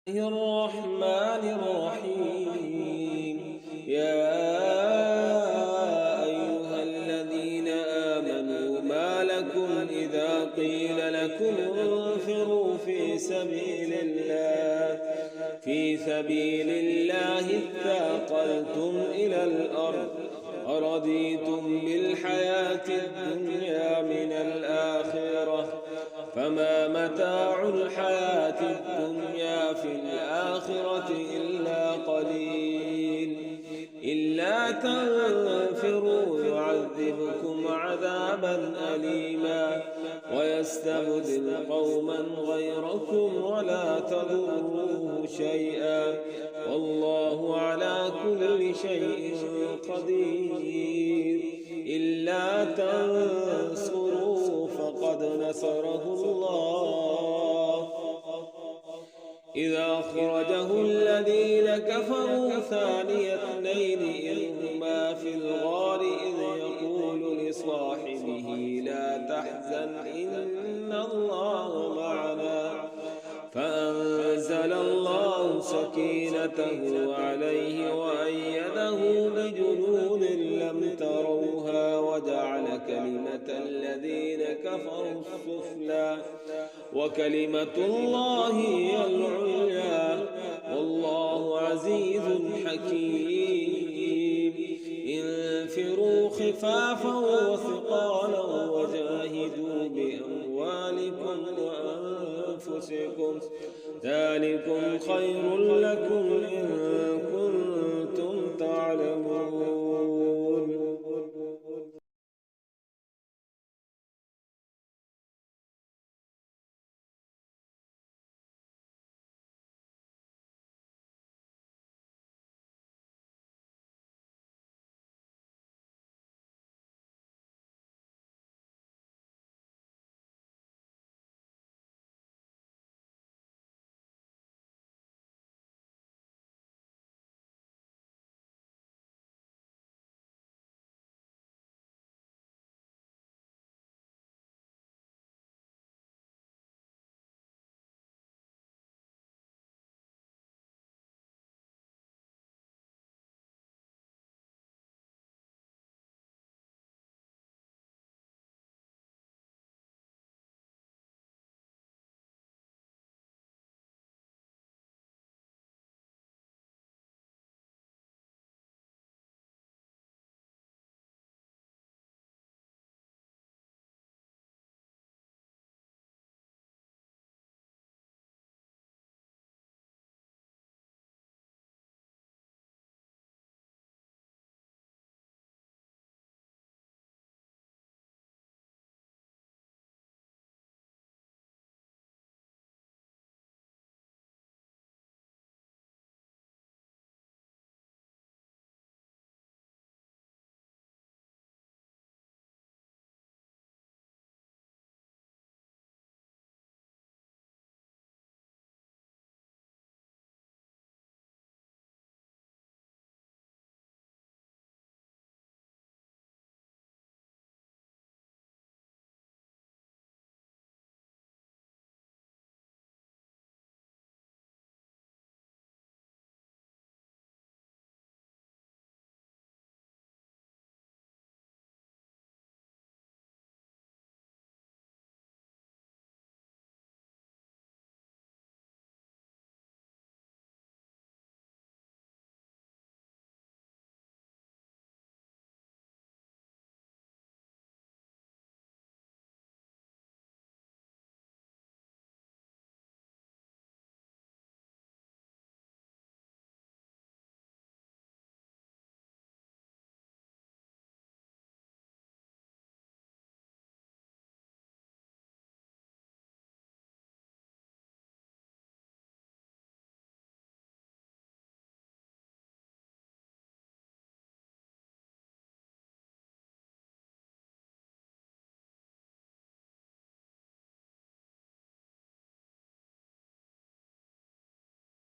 الرحمن الرحيم. يا أيها الذين آمنوا ما لكم إذا قيل لكم انفروا في سبيل الله اثاقلتم إلى الأرض أرضيتم بالحياة الدنيا من الآخرة فما متاع الحياة الدنيا في الآخرة إلا قليل. إلا تنفروا يعذبكم عذابا أليما ويستبدل قوما غيركم ولا تضروه شيئا والله على كل شيء قدير. إلا تنصروا فقد نصره الله إذا أخرجه الذين كفروا ثاني اثنين إذ هما في الغار إذ يقول لصاحبه لا تحزن إن الله معنا فأنزل الله سكينته عليه وأيده بجنود لم تروها وجعل كلمة الذين كفروا السفلى وكلمة الله هي العليا والله عزيز حكيم. انفروا خفافا وثقالا وجاهدوا بأموالكم وأنفسكم ذلكم خير لكم إن كنتم تعلمون.